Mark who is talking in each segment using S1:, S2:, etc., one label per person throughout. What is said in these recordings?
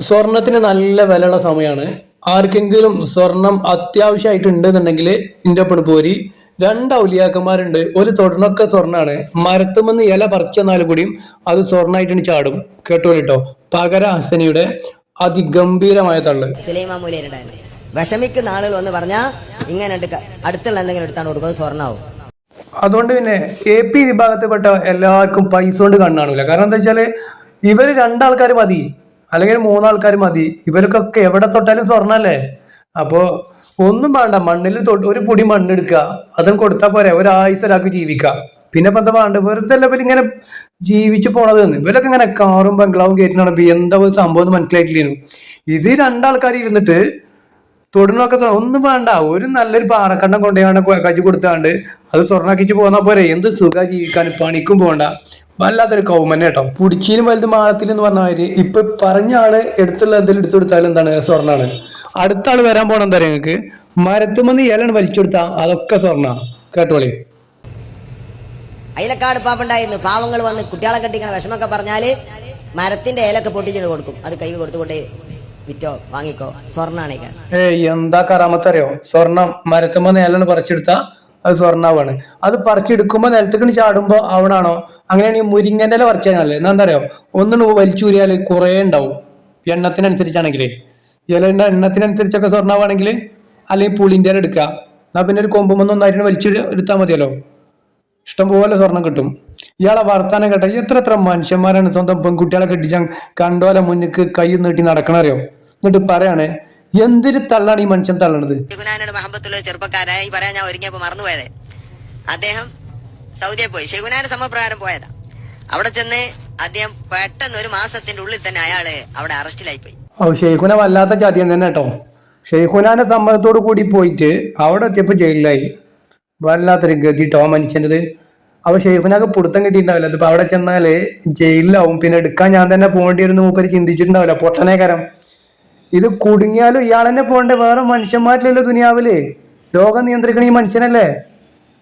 S1: സ്വർണത്തിന് നല്ല വിലയുള്ള സമയമാണ്. ആർക്കെങ്കിലും സ്വർണം അത്യാവശ്യമായിട്ട് ഉണ്ടെന്നുണ്ടെങ്കിൽ ഇന്റെ ഒപ്പം പോരി. രണ്ട് ഔലിയാക്കന്മാരുണ്ട്, ഒരു തൊടണൊക്കെ സ്വർണ്ണാണ്. മരത്തുമെന്ന് ഇല പറിച്ചു വന്നാലും കൂടിയും അത് സ്വർണ്ണമായിട്ടാണ് ചാടും. കേട്ടോ പകര ഹസനിയുടെ അതിഗംഭീരമായ തള്ള്.
S2: വിഷമിക്കുന്ന ആളുകൾ എന്ന് പറഞ്ഞാൽ ഇങ്ങനെ അടുത്തുള്ള എന്തെങ്കിലും എടുത്താണ് കൊടുക്കുന്നത്, സ്വർണ്ണാവും.
S1: അതുകൊണ്ട് പിന്നെ AP വിഭാഗത്തിൽപ്പെട്ട എല്ലാവർക്കും പൈസ കൊണ്ട് കണ്ണാണൂല. കാരണം എന്താ വെച്ചാല് ഇവര് രണ്ടാൾക്കാർ മതി, അല്ലെങ്കിൽ മൂന്നാൾക്കാർ മതി. ഇവർക്കൊക്കെ എവിടെ തൊട്ടാലും സ്വർണ്ണല്ലേ. അപ്പോ ഒന്നും വേണ്ട, മണ്ണിൽ ഒരു പൊടി മണ്ണെടുക്കുക, അതും കൊടുത്താൽ പോരെ, ഒരാഴ്ച ഒരാൾക്ക് ജീവിക്കാം. പിന്നെ ഇപ്പൊ എന്താ വേണ്ട, വെറുതെ അല്ല ഇവരിങ്ങനെ ജീവിച്ചു പോണത്. ഇവരൊക്കെ ഇങ്ങനെ കാറും ബംഗ്ലാവും കയറ്റിനാണ്. എന്താ സംഭവം മനസ്സിലായിട്ടില്ലേനു. ഇത് രണ്ടാൾക്കാർ ഇരുന്നിട്ട് തൊടുന്നൊക്കെ ഒന്നും വേണ്ട, ഒരു നല്ലൊരു പാറക്കണ്ണം കൊണ്ടുപോയാണ് കജി കൊടുത്താണ്ട് അത് സ്വർണ്ണാക്കിച്ച് പോന്നാ പോരെ. എന്ത് സുഖ ജീവിക്കാൻ, പണിക്കും പോകണ്ട. വല്ലാത്തൊരു കൗമന്നെ കേട്ടോ. പുടിച്ചീനും വലുത് മാളത്തിൽ എന്ന് പറഞ്ഞ മാതിരി ഇപ്പൊ പറഞ്ഞ ആള് എടുത്തുള്ള എന്തെങ്കിലും എടുത്തു കൊടുത്താലും എന്താണ്, സ്വർണ്ണാണ്. അടുത്ത ആള് വരാൻ പോണം എന്താ പറയാ, നിങ്ങൾക്ക് മരത്തുമെന്ന് ഇലാണ് വലിച്ചു കൊടുത്താ അതൊക്കെ സ്വർണ്ണ. കേട്ടോളി.
S2: അയിലക്കാട് പാപ്പുണ്ടായിരുന്നു. പാവങ്ങൾ വന്ന് കുട്ടികളെ കെട്ടിക്കണ വിഷമൊക്കെ പറഞ്ഞാല് മരത്തിന്റെ ഇലൊക്കെ പൊട്ടിച്ചിട്ട് കൊടുക്കും. അത് കൈ കൊടുത്തുകൊണ്ടേ വിറ്റോ വാങ്ങിക്കോ, സ്വർണ്ണാണിക്കാൻ.
S1: എന്താ കറാമത്തറിയോ, സ്വർണം മരത്തുമ്പോ നിലാണ് പറിച്ചെടുത്താ അത് സ്വർണ്ണാവാണ്. അത് പറിച്ചെടുക്കുമ്പോ നിലത്തേക്ക് ചാടുമ്പോ അവിടാണോ? അങ്ങനെയാണെങ്കിൽ മുരിങ്ങന്റെ ഇല പറിച്ചാൽ നല്ലത്. എന്താ അറിയോ, ഒന്ന് വലിച്ചൂരിയാൽ കുറേ ഉണ്ടാവും. എണ്ണത്തിനനുസരിച്ചാണെങ്കിലേ, ഇലയുടെ എണ്ണത്തിനനുസരിച്ചൊക്കെ സ്വർണ്ണാവാണെങ്കിൽ, അല്ലെങ്കിൽ പുളിന്റെ ഇല എടുക്കുക. എന്നാ പിന്നെ ഒരു കൊമ്പുമ്പോ ഒന്നായിട്ട് വലിച്ചു എടുത്താൽ മതിയല്ലോ, ഇഷ്ടംപോലെ സ്വർണം കിട്ടും. ഇയാളെ വർത്താനം കേട്ട എത്ര മനുഷ്യന്മാരാണ് സ്വന്തം പെൺകുട്ടികളെ കെട്ടിച്ച കണ്ടോലെ മുന്നിക്ക് കൈ നീട്ടി നടക്കണറിയോ. എന്നിട്ട് പറയാണ് എന്തൊരു തള്ളാണ് ഈ മനുഷ്യൻ തള്ളണത്.
S2: മഹബത്തുള്ള ചെറുപ്പക്കാരായി പറയാൻ ഞാൻ ഒരുങ്ങിയപ്പോ മറന്നുപോയത്. അദ്ദേഹം സൗദിയിൽ പോയി, ഷെയ്ഖുനാന്റെ സമപ്രകാരം പോയതാ. അവിടെ ചെന്ന് അദ്ദേഹം പെട്ടെന്ന് ഒരു മാസത്തിന്റെ ഉള്ളിൽ തന്നെ അയാള് അവിടെ അറസ്റ്റിലായി പോയി.
S1: ഷെയ്ഖുന വല്ലാത്ത ചാദ്യം തന്നെ കേട്ടോ. ഷെയ്ഖുനാന്റെ സമ്മതത്തോട് കൂടി പോയിട്ട് അവിടെ എത്തിയപ്പോ ജയിലിലായി. വല്ലാത്തൊരു ഗതിട്ടോ മനുഷ്യൻ്റെത്. അപ്പൊ ഷെയ്ഖുനൊക്കെ പിടുത്തം കിട്ടിയിട്ടുണ്ടാവില്ല. അതിപ്പോ അവിടെ ചെന്നാല് ജയിലിലാവും. പിന്നെ എടുക്കാൻ ഞാൻ തന്നെ പോകേണ്ടി വരുന്ന മൂപ്പര് ചിന്തിച്ചിട്ടുണ്ടാവില്ല. പൊട്ടനേക്കരം ഇത്. കുടുങ്ങിയാലും ഇയാൾ തന്നെ പോകണ്ടേ, വേറെ മനുഷ്യന്മാരിലല്ലോ ദുനിയാവില്. ലോകം നിയന്ത്രിക്കണ ഈ മനുഷ്യനല്ലേ.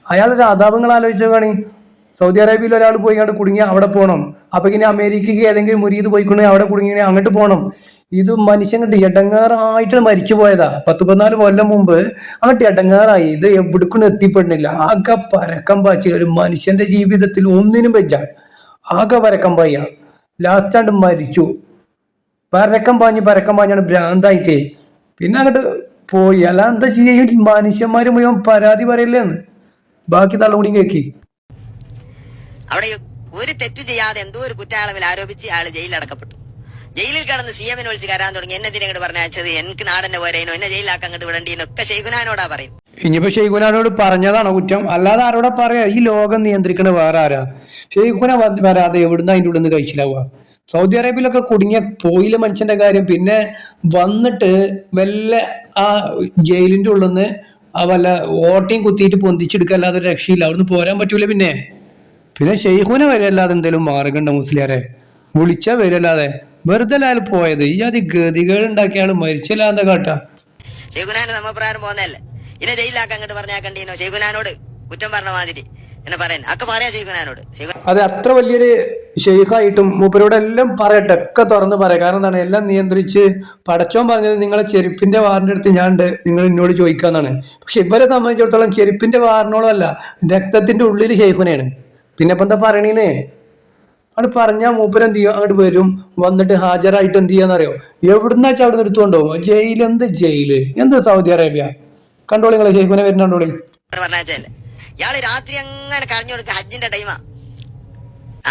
S1: അയാളുടെ അതാപങ്ങൾ ആലോചിച്ചോക്കാണ്. സൗദി അറേബ്യയിൽ ഒരാൾ പോയി അങ്ങോട്ട് കുടുങ്ങിയ അവിടെ പോകണം. അപ്പൊ ഇങ്ങനെ അമേരിക്കക്ക് ഏതെങ്കിലും മുരീത് പോയിക്കൊണ്ട് അവിടെ കുടുങ്ങിയ അങ്ങോട്ട് പോകണം. ഇത് മനുഷ്യൻ കണ്ട് എടങ്ങാറായിട്ട് മരിച്ചു പോയതാ. 14 കൊല്ലം മുമ്പ് അങ്ങോട്ട് എടങ്ങാറായി. ഇത് എവിടേക്കും എത്തിപ്പെടുന്നില്ല. ആകെ പരക്കം പാച്ച ഒരു മനുഷ്യന്റെ ജീവിതത്തിൽ ഒന്നിനും വെച്ച ആകെ പരക്കം പായ. ലാസ്റ്റാണ്ട് മരിച്ചു. പരക്കം പാഞ്ഞാണ് ഭ്രാന്തായിട്ടേ. പിന്നെ അങ്ങോട്ട് പോയി. അല്ല എന്താ ചെയ്യ, മനുഷ്യന്മാര് മുഴുവൻ പരാതി പറയല്ലേന്ന്. ബാക്കി തള്ളുകൂടി കേക്കി.
S2: അവിടെ ഒരു തെറ്റു ചെയ്യാതെ എന്തോ ഒരു കുറ്റാളവിൽ ആരോപിച്ച് ആള് ജയിലിൽ അടക്കപ്പെട്ടു. ജയിലിൽ കിടന്ന് CM വിളിച്ച് കരാൻ തുടങ്ങി. എന്നെ ഇതിനങ്ങോട്ട് പറഞ്ഞത് എനിക്ക് നാടന്റെ പോരേനോ, എന്നെ ജയിലിലാക്കാൻ അങ്ങോട്ട് വിടണ്ടീനൊക്കെ ഷെയ്ഖുനാനോടാ പറയും.
S1: ഇനിയിപ്പോ ഷെയ്ഖുനാനോട് പറഞ്ഞതാണോ കുറ്റം? അല്ലാതെ ആരോടാ പറയാ? ഈ ലോകം നിയന്ത്രിക്കണ വേറെ ആരാ? ഷെയ്ഖുന വരാതെ എവിടുന്ന് അതിൻ്റെ ഉള്ളിൽ നിന്ന് കഴിച്ചിലാവുക? സൗദി അറേബ്യയിലൊക്കെ കുടുങ്ങിയ പോയില്ല മനുഷ്യന്റെ കാര്യം. പിന്നെ വന്നിട്ട് വല്ല ആ ജയിലിന്റെ ഉള്ളിൽ നിന്ന് ആ വല്ല ഓട്ടയും കുത്തിയിട്ട് പൊന്തിച്ചെടുക്കുക, അല്ലാതെ രക്ഷയില്ല. അവിടുന്ന് പോരാൻ പറ്റൂല. പിന്നെ ഷെയ്ഖുന വരെയല്ലാതെ എന്തെങ്കിലും മാർഗമുണ്ടോ മുസ്ലിയാരെ? വിളിച്ചാ വരല്ലാതെ വെറുതെ ലാൽ പോയത്. ഈ അതി ഗതികൾ ഉണ്ടാക്കിയ ആള് മരിച്ചല്ലാതെ കാട്ടാ.
S2: ഷെയ്ഖുനാന്റെ സമപ്രകാരം പോന്നല്ലേ, ഇന്നെ ജയിലിലാക്കാൻ അങ്ങോട്ട് പറഞ്ഞാക്കണ്ടീനോ, ഷെയ്ഖുനാനോട് കുറ്റം പറഞ്ഞ മാതിരി എന്നെ പറയാൻ ഒക്കെ പറയാ ഷെയ്ഖുനാനോട്.
S1: അത് അത്ര വലിയൊരു ഷെയ്ഖായിട്ടും മൂപ്പരോട് എല്ലാം പറയട്ടെ, ഒക്കെ തുറന്ന് പറയാം. കാരണം എന്താണ്, എല്ലാം നിയന്ത്രിച്ച് പടച്ചോൻ പറഞ്ഞത് നിങ്ങളെ ചെരുപ്പിന്റെ വാറിന്റെ അടുത്ത് ഞാനുണ്ട്, നിങ്ങൾ എന്നോട് ചോദിക്കാന്നാണ്. പക്ഷെ ഇവരെ സംബന്ധിച്ചിടത്തോളം ചെരുപ്പിന്റെ വാറിനോളം അല്ല, രക്തത്തിന്റെ ഉള്ളിൽ ഷെയ്ഖുനയാണ്. പിന്നെ ഇപ്പൊ എന്താ പറയണീന്നേ? അവിടെ പറഞ്ഞാൽ മൂപ്പര് എന്ത് ചെയ്യും, അങ്ങോട്ട് വരും. വന്നിട്ട് ഹാജരായിട്ട് എന്ത് ചെയ്യാന്നറിയോ, എവിടുന്നാ വെച്ചാൽ അവിടെ നിർത്തുകൊണ്ടോ ജയിൽ. എന്ത് ജയില്, എന്ത് സൗദി അറേബ്യ. കണ്ടോളി നിങ്ങളെ ഷെയ്ഖുനെ വരുന്നുണ്ടോളി.
S2: ഇയാള് രാത്രി അങ്ങനെ കരഞ്ഞു കൊടുക്കുക, ഹജ്ജിന്റെ ടൈമാ.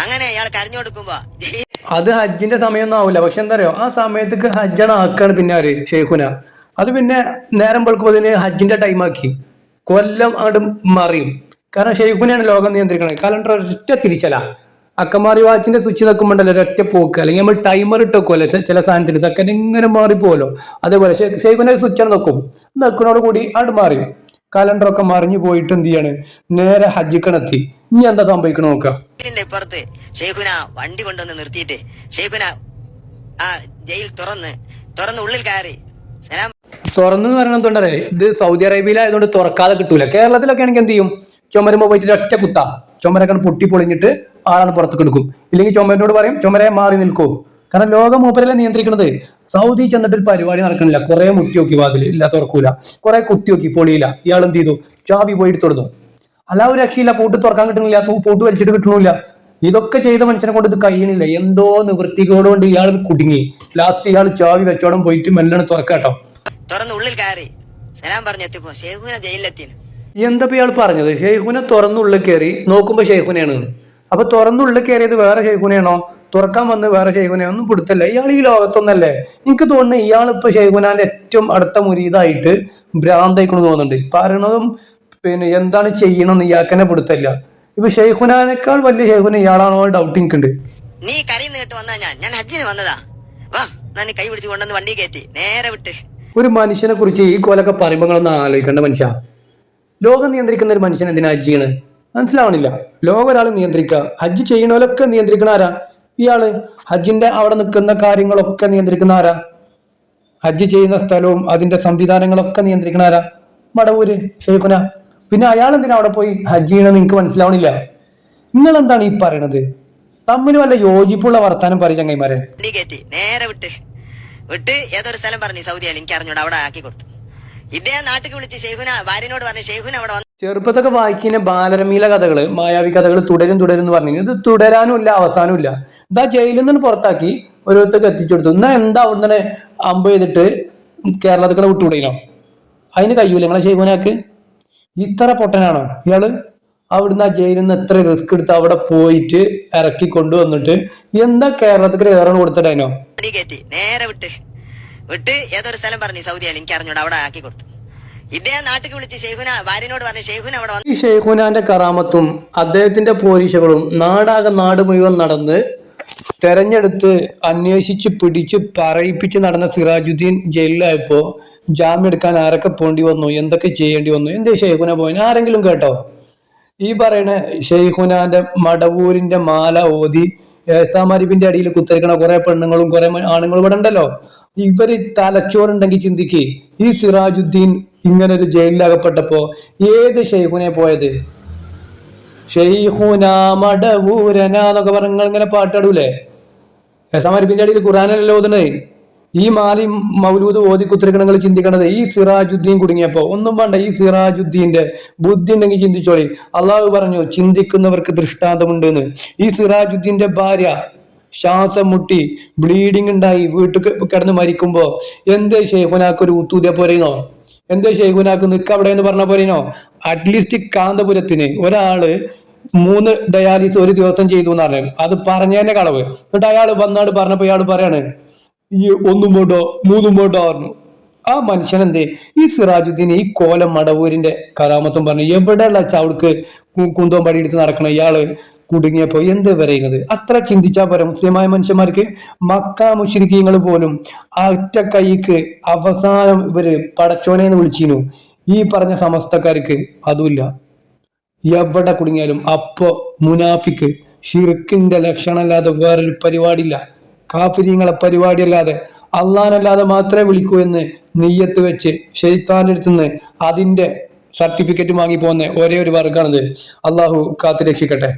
S2: അങ്ങനെ ഇയാൾ കരഞ്ഞു കൊടുക്കുമ്പോ
S1: അത് ഹജ്ജിന്റെ സമയമൊന്നും ആവില്ല. പക്ഷെ എന്താ അറിയോ, ആ സമയത്തേക്ക് ഹജ്ജാണ് ആക്കാണ് പിന്നെ ആര്, ഷെയ്ഖുന. അത് പിന്നെ നേരം വെളുക്കുമ്പോതിന് ഹജ്ജിന്റെ ടൈമാക്കി കൊല്ലം അങ്ങോട്ട് മറിയും. കാരണം ഷെയ്ഖുനെയാണ് ലോകം നിയന്ത്രിക്കണത്. കലണ്ടർ ഒറ്റ തിരിച്ചല. അക്കമാറി വാച്ചിന്റെ സ്വിച്ച് നിൽക്കുമ്പോണ്ടല്ലോ ഒരൊറ്റ പോക്ക്. അല്ലെങ്കിൽ നമ്മൾ ടൈമർ ഇട്ട് വെക്കുമല്ലോ ചില സാധനത്തിന്, സെക്കൻഡ് ഇങ്ങനെ മാറിപ്പോവല്ലോ. അതേപോലെ ഷെയ്ഖുനെ സ്വിച്ചാണ് നിൽക്കും. നിൽക്കുന്നതോട് കൂടി അവിടെ മാറി കലണ്ടറൊക്കെ മറിഞ്ഞു പോയിട്ട് എന്ത് ചെയ്യാണ്, നേരെ ഹജ്ജിക്കണെത്തി. ഇനി എന്താ സംഭവിക്കണം നോക്കാം.
S2: ഇപ്പുറത്ത് ഷെയ്ഖുന വണ്ടി കൊണ്ടുവന്ന് നിർത്തിയിട്ട് ഷെയ്ഖുന ആ ജയിൽ തുറന്ന് ഉള്ളിൽ കയറി
S1: തുറന്നു പറയണതുകൊണ്ടേ, ഇത് സൗദി അറേബ്യയിലായതുകൊണ്ട് തുറക്കാതെ കിട്ടൂല. കേരളത്തിലൊക്കെ ആണെങ്കിൽ എന്ത് ചെയ്യും, ചുമരുമ്പോ പോയിട്ട് ഒറ്റ കുത്താ, ചുമരൊക്കെ പൊട്ടി പൊളിഞ്ഞിട്ട് ആളാണ് പുറത്തേക്ക് എടുക്കും. ഇല്ലെങ്കിൽ ചുമരിനോട് പറയും ചുമരെ മാറി നിൽക്കൂ, കാരണം ലോകം മൂപ്പരല്ലേ നിയന്ത്രിക്കുന്നത്. സൗദി ചെന്നിട്ട് ഒരു പരിപാടി നടക്കണില്ല, കുറെ മുട്ടി നോക്കി വാതിൽ ഇല്ല തുറക്കൂല, കുറെ കുത്തി നോക്കി പൊളിയില്ല. ഇയാൾ എന്ത് ചെയ്തു? ചാവി പോയിട്ട് തുറന്നു. അല്ല ഒരു രക്ഷയില്ല, പൂട്ട് തുറക്കാൻ കിട്ടണില്ല, പൂട്ട് വലിച്ചിട്ട് കിട്ടണില്ല. ഇതൊക്കെ ചെയ്ത മനുഷ്യനെ കൊണ്ട് ഇത് കഴിയണില്ല. എന്തോ നിവൃത്തികോടുകൊണ്ട് ഇയാൾ കുടുങ്ങി. ലാസ്റ്റ് ഇയാൾ ചാവി വെച്ചോടം പോയിട്ട് മെല്ലണ് തുറക്കാട്ടോ.
S2: തുറന്ന് ഉള്ളിൽ കയറി സലാം പറഞ്ഞെത്തിപ്പോ ഷെയ്ഖുന ജയിലിലെത്തിന്.
S1: എന്താ ഇയാൾ പറഞ്ഞത്? ഷെയ്ഖുനെ തുറന്നുള്ളിൽ കയറി നോക്കുമ്പോ ഷെയ്ഖുനെയാണ്. അപ്പൊ തുറന്നുള്ളിൽ കയറിയത് വേറെ ഷെയ്ഖുനെയാണോ, തുറക്കാൻ വന്ന് വേറെ ഷെയ്ഖുനെയോ? ഒന്നും പിടുത്തല്ല. ഇയാൾ ഈ ലോകത്തൊന്നല്ലേ? എനിക്ക് തോന്നുന്നു ഇയാളിപ്പോ ഷെയ്ഖുനാന്റെ ഏറ്റവും അടുത്ത മുരീദായിട്ട് ഭ്രാന്തായിക്കൊണ്ട് തോന്നുന്നുണ്ട്. പറയണതും പിന്നെ എന്താണ് ചെയ്യണമെന്ന് ഇയാൾക്കെന്നെ പിടുത്തല്ല. ഇപ്പൊ ഷെയ്ഖുനാനേക്കാൾ വലിയ ഷെയ്ഖുന ഇയാളാണോ ഡൗട്ട് എനിക്കുണ്ട്.
S2: നീ കരയുന്ന കേട്ട് വന്നാ ഞാൻ ഹജ്ജിന് വന്നതാ. വാ ഞാൻ കൈ പിടിച്ച് കൊണ്ടുവന്ന് വണ്ടി കയറ്റി നേരെ വിട്ട്.
S1: ഒരു മനുഷ്യനെ കുറിച്ച് ഈ കോലൊക്കെ പറയുമ്പോൾ ഒന്ന് ആലോചിക്കേണ്ട മനുഷ്യ. ലോകം നിയന്ത്രിക്കുന്ന ഒരു മനുഷ്യൻ എന്തിനാ ഹജ്ജ് ചെയ്യണ്? മനസ്സിലാവണില്ല. ലോകം ഒരാൾ നിയന്ത്രിക്കുക, ഹജ്ജ് ചെയ്യണോലൊക്കെ നിയന്ത്രിക്കണ ആരാ? ഇയാള്. ഹജ്ജിന്റെ അവിടെ നിൽക്കുന്ന കാര്യങ്ങളൊക്കെ നിയന്ത്രിക്കുന്ന ആരാ? ഹജ്ജ് ചെയ്യുന്ന സ്ഥലവും അതിന്റെ സംവിധാനങ്ങളൊക്കെ നിയന്ത്രിക്കണ ആരാ? മടവൂര് ഷെയ്ഖുന. പിന്നെ അയാൾ എന്തിനാ അവിടെ പോയി ഹജ്ജ് ചെയ്യണമെന്ന് നിങ്ങൾക്ക് മനസ്സിലാവണില്ല. നിങ്ങൾ എന്താണ് ഈ പറയണത്? തമ്മിൽ വല്ല യോജിപ്പുള്ള വർത്താനം പറയും ചങ്ങൈമാരെ.
S2: വണ്ടി കയറ്റി നേരെ വിട്ട് ഏതൊരു സ്ഥലം പറഞ്ഞു സൗദിയിൽ, എനിക്ക് അറിഞ്ഞൂടെ, അവിടെ ആക്കി കൊടുത്തു. ഇദ്ദേഹം നാട്ടിൽ വിളിച്ച് ഷെയ്ഖുന ഭാര്യനോട് പറഞ്ഞു ഷെയ്ഖുന അവിടെ വന്നു.
S1: ചെറുപ്പത്തൊക്കെ വായിക്കുന്ന ബാലരമീല കഥകള്, മായാവി കഥകൾ തുടരും എന്ന് പറഞ്ഞു. ഇത് തുടരാനും ഇല്ല അവസാനവും ഇല്ല. ഇതാ ജയിലിൽ നിന്ന് പുറത്താക്കി ഓരോരുത്തർക്ക് എത്തിച്ചു കൊടുത്തു. എന്നാ എന്താ അവിടുന്ന് അമ്പ് ചെയ്തിട്ട് കേരളത്തിലെ വിട്ടുകൂടിയോ? അതിന് കഴിയൂല നിങ്ങളെ ഷെയ്ഖുനാക്ക്? ഇത്ര പൊട്ടനാണോ ഇയാള്? അവിടുന്ന് ആ ജയിലിൽ നിന്ന് എത്ര റിസ്ക് എടുത്ത് അവിടെ പോയിട്ട് ഇറക്കി കൊണ്ടുവന്നിട്ട് എന്താ കേരളത്തിൽ ഏറെ കൊടുത്തിട്ടതിനോ?
S2: വണ്ടി കയറ്റി നേരെ വിട്ട് ഏതൊരു സ്ഥലം പറഞ്ഞു സൗദിയിൽ, എനിക്ക് അറിഞ്ഞൂടെ, അവിടെ ആക്കി കൊടുത്തു. ഇദ്ദേഹം നാട്ടിൽ വിളിച്ച് ഷെയ്ഖുന ഭാര്യനോട് പറഞ്ഞു ഷെയ്ഖുന അവിടെ വന്നു.
S1: ഈ ഷെയ്ഖുനാന്റെ കറാമത്തും അദ്ദേഹത്തിന്റെ പോരീഷകളും നാട് മുഴുവൻ നടന്ന് തെരഞ്ഞെടുത്ത് അന്വേഷിച്ച് പിടിച്ച് പറയിപ്പിച്ച് നടന്ന സിറാജുദ്ദീൻ ജയിലിലായപ്പോ ജാമ്യം എടുക്കാൻ ആരൊക്കെ പോണ്ടി വന്നു, എന്തൊക്കെ ചെയ്യേണ്ടി വന്നു, എന്തേ ഷെയ്ഖുന പോയിന്? ആരെങ്കിലും കേട്ടോ? ഈ പറയണ ഷെയ്ഖുനാന്റെ മടവൂരിന്റെ മാല ഓതി ഏസാമരിപ്പിന്റെ അടിയിൽ കുത്തിരിക്കണ കുറെ പെണ്ണുങ്ങളും കുറെ ആണുങ്ങളും ഇവിടെ ഉണ്ടല്ലോ. ഇവര് തലച്ചോറുണ്ടെങ്കിൽ ചിന്തിക്ക്. ഈ സിറാജുദ്ദീൻ ഇങ്ങനെ ഒരു ജയിലിലകപ്പെട്ടപ്പോ ഏത് ഷെയ്ഖുനെ പോയത്? ഷെയ്ഖുന മടവൂരന എന്നൊക്കെ പറഞ്ഞ ഇങ്ങനെ പാട്ടാടൂലേ? ഏസാമരിപ്പിന്റെ അടിയിൽ ഖുർആനല്ലേ ഓതുന്നത്? ഈ മാലിം മൗലൂദ് ഓതി കുത്തിരിക്കണങ്ങൾ ചിന്തിക്കണത് ഈ സിറാജുദ്ദീൻ കുടുങ്ങിയപ്പോ. ഒന്നും വേണ്ട, ഈ സിറാജുദ്ദീന്റെ ബുദ്ധി ഉണ്ടെങ്കിൽ ചിന്തിച്ചോളി. അള്ളാഹു പറഞ്ഞു ചിന്തിക്കുന്നവർക്ക് ദൃഷ്ടാന്തമുണ്ട് എന്ന്. ഈ സിറാജുദ്ദീന്റെ ഭാര്യ ശ്വാസം മുട്ടി ബ്ലീഡിങ് ഉണ്ടായി വീട്ടിൽ കിടന്ന് മരിക്കുമ്പോ എന്തേ ഷെയ്ഖുനാക്ക് ഒരു ഊത്തൂതിയ പോരെന്നോ? എന്തേ ഷെയ്ഖുനാക്ക് നിൽക്ക അവിടെ എന്ന് പറഞ്ഞ പോരെന്നോ? അറ്റ്ലീസ്റ്റ് കാന്തപുരത്തിന് ഒരാള് 3 ഡയാലിസ് ഒരു ദിവസം ചെയ്തു എന്ന് പറഞ്ഞു. അത് പറഞ്ഞതിന്റെ കളവ്. എന്നിട്ട് അയാൾ വന്നാട് പറഞ്ഞപ്പോ ഇയാൾ പറയാണ് ഈ 1 പോട്ടോ 3 പോട്ടോ പറഞ്ഞു. ആ മനുഷ്യൻ എന്തേ? ഈ സിറാജുദ്ദീൻ ഈ കോലം മടവൂരിന്റെ കറാമത്തും പറഞ്ഞു എവിടെയുള്ള ചവിടുക്ക് കുന്തവും പടി എടുത്ത് നടക്കണം ഇയാള് കുടുങ്ങിയപ്പോ എന്ത് പറയുന്നത്? അത്ര ചിന്തിച്ചാ പോരാ മുസ്ലിമായ മനുഷ്യന്മാർക്ക്? മക്ക മുശ്രിക്കീങ്ങൾ പോലും ഒറ്റ കൈക്ക് അവസാനം ഇവര് പടച്ചോനെന്ന് വിളിച്ചിരുന്നു. ഈ പറഞ്ഞ സമസ്തക്കാർക്ക് അതുമില്ല. എവിടെ കുടുങ്ങിയാലും അപ്പോ മുനാഫിക്ക് ഷിർക്കിന്റെ ലക്ഷണമല്ലാതെ വേറൊരു പരിപാടിയില്ല. കാഫിരീങ്ങളെ പരിപാടിയല്ലാതെ അള്ളാനല്ലാതെ മാത്രമേ വിളിക്കൂ എന്ന് നിയ്യത്ത് വെച്ച് ശൈത്താന്റെ അടുത്തുനിന്ന് അതിന്റെ സർട്ടിഫിക്കറ്റ് വാങ്ങി പോകുന്ന ഒരേ ഒരു വർഗ്ഗാണിത്. അള്ളാഹു കാത്തു രക്ഷിക്കട്ടെ.